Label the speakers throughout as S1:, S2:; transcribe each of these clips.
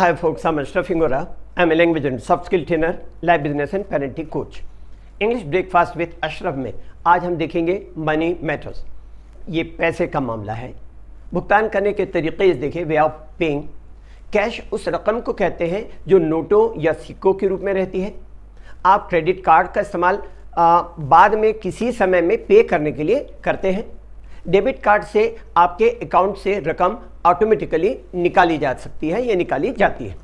S1: Hi folks, I'm Ashraf Hingora. I'm a language and soft skill trainer, life business and parenting coach. English breakfast with Ashraf में आज हम देखेंगे money matters. ये पैसे का मामला है। भुगतान करने के तरीके देखें, वे ऑफ पेइंग। कैश उस रकम को कहते हैं जो नोटों या सिक्कों के रूप में रहती है। आप क्रेडिट कार्ड का इस्तेमाल बाद में किसी समय में पे करने के लिए करते हैं। डेबिट कार्ड से आपके अकाउंट से रकम ऑटोमेटिकली निकाली जा सकती है या निकाली जाती है।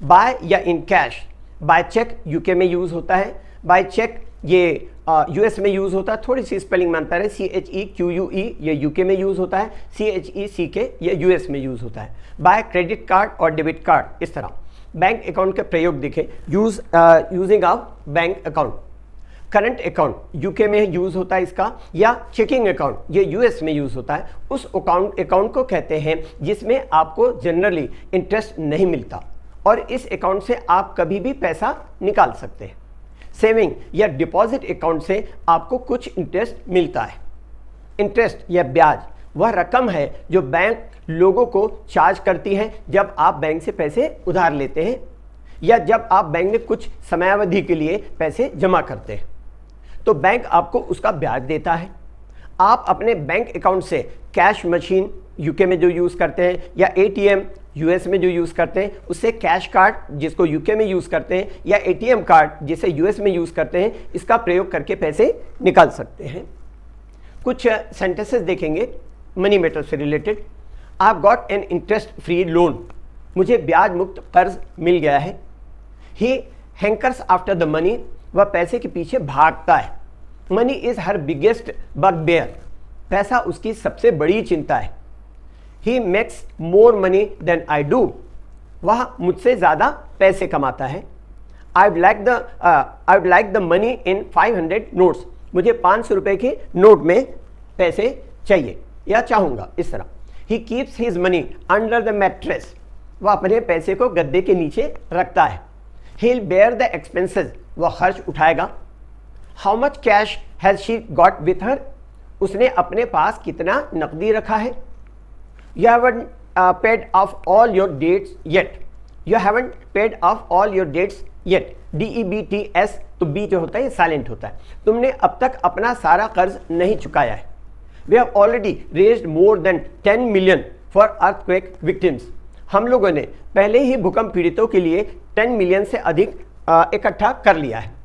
S1: बाय या in cash, by cheque UK में यूज़ होता है। बाय चेक ये यूएस में यूज़ होता है। थोड़ी सी स्पेलिंग में अंतर है। CHEQUE ये यूके में यूज़ होता है। CHECK ये यूएस में यूज़ होता है। बाय क्रेडिट कार्ड और डेबिट कार्ड इस तरह। बैंक अकाउंट के प्रयोग देखें, using of bank account. Current account UK में यूज़ होता है इसका, या चेकिंग अकाउंट ये यूएस में यूज़ होता है। उस अकाउंट को कहते हैं जिसमें आपको जनरली इंटरेस्ट नहीं मिलता और इस अकाउंट से आप कभी भी पैसा निकाल सकते हैं। सेविंग या डिपॉजिट अकाउंट से आपको कुछ इंटरेस्ट मिलता है। इंटरेस्ट या ब्याज वह रकम है जो बैंक लोगों को चार्ज करती है जब आप बैंक से पैसे उधार लेते हैं या जब आप बैंक में कुछ समयावधि के लिए पैसे जमा करते हैं, तो बैंक आपको उसका ब्याज देता है। आप अपने बैंक अकाउंट से कैश मशीन यूके में जो यूज़ करते हैं या ATM यूएस में जो यूज़ करते हैं, उससे कैश कार्ड जिसको यूके में यूज़ करते हैं या ATM कार्ड जिसे यूएस में यूज़ करते हैं, इसका प्रयोग करके पैसे निकाल सकते हैं। कुछ सेंटेंसेस देखेंगे मनी मैटर से related. I have got an interest free loan, मुझे ब्याज मुक्त कर्ज मिल गया है। He hankers after the money, वह पैसे के पीछे भागता है। Money is her biggest bugbear, पैसा उसकी सबसे बड़ी चिंता है। He makes more money than I do, वह मुझसे ज़्यादा पैसे कमाता है। I would like the money in 500 notes, मुझे 500 रुपये के नोट में पैसे चाहिए या चाहूँगा, इस तरह। He keeps his money under the mattress, वह अपने पैसे को गद्दे के नीचे रखता है। He will bear the expenses, वह खर्च उठाएगा। How much cash has she got with her, उसने अपने पास कितना नकदी रखा है। You haven't paid off all your debts yet. You haven't paid off all your debts yet. DEBTS, तो B जो होता है ये साइलेंट होता है। तुमने अब तक अपना सारा कर्ज नहीं चुकाया है। We have already raised more than 10 million for earthquake victims. हम लोगों ने पहले ही भूकंप पीड़ितों के लिए 10 मिलियन से अधिक इकट्ठा कर लिया है।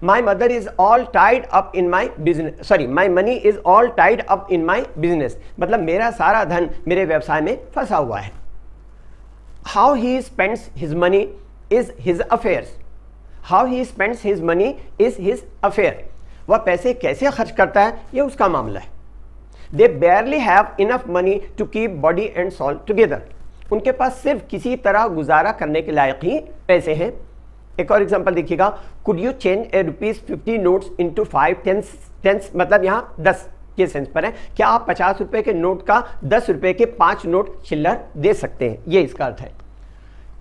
S1: My mother is all tied up in my business. Sorry, my money is all tied up in my business. मतलब मेरा सारा धन मेरे व्यवसाय में फंसा हुआ है। How he spends his money is his affairs. How he spends his money is his affair. वह पैसे कैसे खर्च करता है ये उसका मामला है। They barely have enough money to keep body and soul together. उनके पास सिर्फ किसी तरह गुजारा करने के लायक ही पैसे हैं। एक और एग्जांपल देखिएगा, could you change a ₹50 notes into 5 tens, मतलब यहाँ 10 के सेंस पर है। क्या आप 50 रुपए के नोट का 10 रुपए के 5 नोट चिल्लर दे सकते हैं, ये इसका अर्थ है।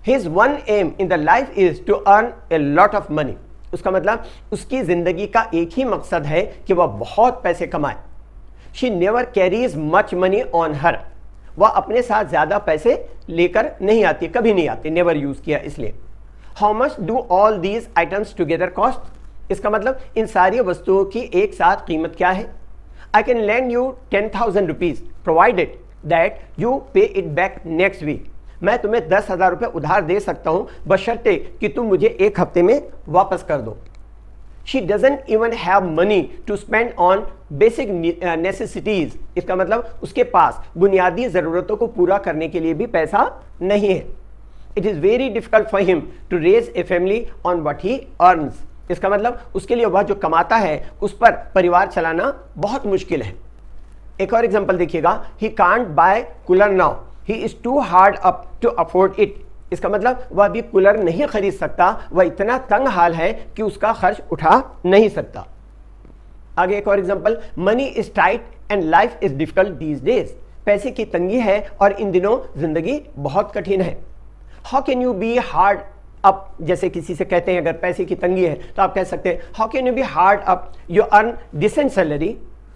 S1: His one aim in the life is to earn a lot of money, उसका मतलब उसकी जिंदगी का एक ही मकसद है कि वह बहुत पैसे कमाए। She never carries much money on her, वह अपने साथ ज़्यादा पैसे लेकर नहीं आती, कभी नहीं आती, नेवर यूज़ किया इसलिए। How much do all these items together cost, इसका मतलब इन सारी वस्तुओं की एक साथ कीमत क्या है। I can land you 10,000 rupees provided that you पे इट बैक नेक्स्ट वीक, मैं तुम्हें 10,000 रुपये उधार दे सकता हूँ बशर्ते कि तुम मुझे एक हफ्ते में वापस कर दो। She doesn't even have money to spend on basic necessities, इसका मतलब उसके पास बुनियादी ज़रूरतों को पूरा करने के लिए भी पैसा नहीं है। It is very difficult for him to raise a family on what he earns. इसका मतलब उसके लिए वह जो कमाता है उस पर परिवार चलाना बहुत मुश्किल है। एक और एग्जांपल देखिएगा, he can't buy cooler now. He is too hard up to afford it. इसका मतलब वह भी कूलर नहीं खरीद सकता, वह इतना तंग हाल है कि उसका खर्च उठा नहीं सकता। आगे एक और example, money is tight and life is difficult these days, पैसे की तंगी है और इन दिनों जिंदगी बहुत कठिन है। How can you be hard up, जैसे किसी से कहते हैं अगर पैसे की तंगी है तो आप कह सकते हैं how can you be hard up, you earn decent salary,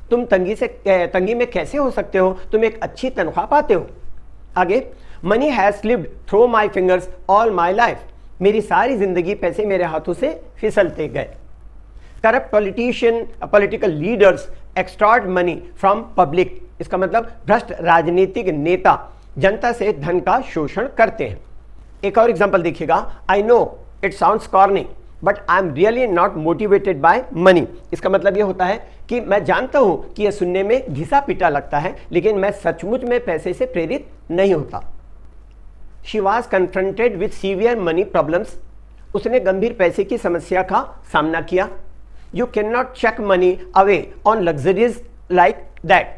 S1: तुम तंगी में कैसे हो सकते हो, तुम एक अच्छी तनख्वाह पाते हो। आगे, money has slipped through my fingers all my life. मेरी सारी जिंदगी पैसे मेरे हाथों से फिसलते गए। Corrupt politician political leaders extort money from public. इसका मतलब भ्रष्ट राजनीतिक नेता जनता से धन का शोषण करते हैं। एक और एग्जांपल देखिएगा, I know it sounds corny but I am really not motivated by money. इसका मतलब यह होता है कि मैं जानता हूं कि यह सुनने में घिसा पिटा लगता है, लेकिन मैं सचमुच में पैसे से प्रेरित नहीं होता। She was confronted with severe money problems. उसने गंभीर पैसे की समस्या का सामना किया। You can not chuck money away on luxuries like that.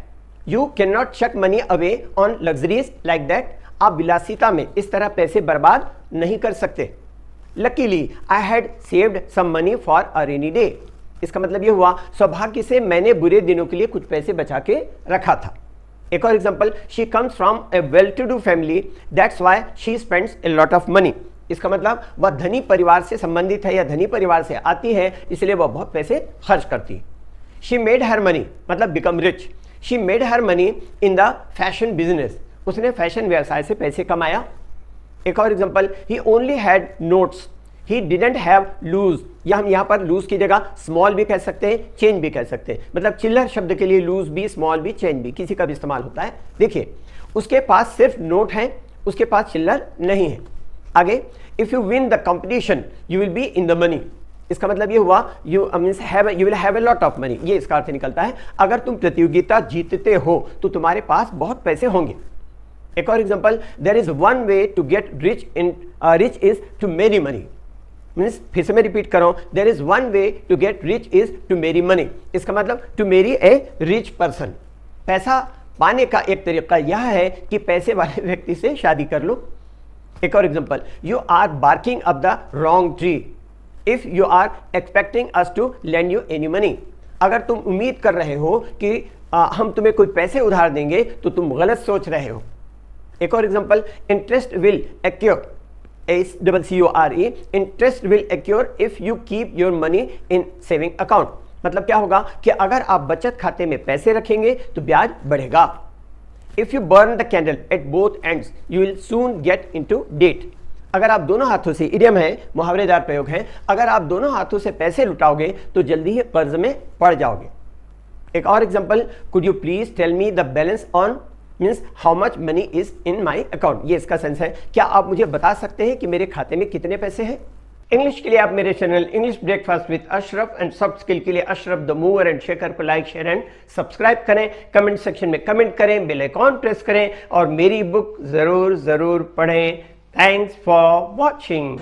S1: You can not chuck money away on luxuries like that. आप विलासिता में इस तरह पैसे बर्बाद नहीं कर सकते। Luckily I had saved some money for a rainy day. इसका मतलब यह हुआ सौभाग्य से मैंने बुरे दिनों के लिए कुछ पैसे बचा के रखा था। एक और example, she comes from a well to do family that's why she spends a lot of money. इसका मतलब वह धनी परिवार से संबंधित है या धनी परिवार से आती है, इसलिए वह बहुत पैसे खर्च करती है। शी मेड हर मनी मतलब become rich. She made her money in the fashion business. उसने फैशन व्यवसाय से पैसे कमाया। एक और example, he only had notes, he didn't have loose. या हम यहाँ पर लूज की जगह स्मॉल भी कह सकते हैं, चेंज भी कह सकते हैं। मतलब चिल्लर शब्द के लिए लूज भी, स्मॉल भी, चेंज भी किसी का भी इस्तेमाल होता है। देखिए, उसके पास सिर्फ नोट है, उसके पास चिल्लर नहीं है। आगे, if you win the competition you will be in the money. इसका मतलब ये हुआ you will have a lot of money. ये इसका अर्थ निकलता है अगर तुम प्रतियोगिता जीतते हो तो तुम्हारे पास बहुत पैसे होंगे। एक और example, there is one way to get rich is to marry money. Means फिर से मैं रिपीट कर रहा हूं, there is one way to get rich is to marry money. इसका मतलब टू मेरी ए रिच पर्सन। पैसा पाने का एक तरीका यह है कि पैसे वाले व्यक्ति से शादी कर लो। एक और example, you are barking up the wrong tree if you are expecting us to lend you any money. अगर तुम उम्मीद कर रहे हो कि हम तुम्हें कोई पैसे उधार देंगे तो तुम गलत सोच रहे हो। एक और example, interest will accrue, ACCORE, interest will accrue if you keep your money in saving account. मतलब क्या होगा कि अगर आप बचत खाते में पैसे रखेंगे तो ब्याज बढ़ेगा। If you burn the candle at both ends you will soon get into debt. अगर आप दोनों हाथों से, इडियम है, मुहावरेदार प्रयोग है, अगर आप दोनों हाथों से पैसे लुटाओगे तो जल्दी ही कर्ज में पड़ जाओगे। एक और example, could you please tell me the balance on means how much money is in my account. ये इसका सेंस है, क्या आप मुझे बता सकते हैं कि मेरे खाते में कितने पैसे हैं। इंग्लिश के लिए आप मेरे channel English breakfast with Ashraf and soft skill के लिए Ashraf the mover and shaker को लाइक, शेयर एंड सब्सक्राइब करें। कमेंट सेक्शन में कमेंट करें, बेल आइकॉन प्रेस करें और मेरी बुक जरूर पढ़ें। Thanks for watching.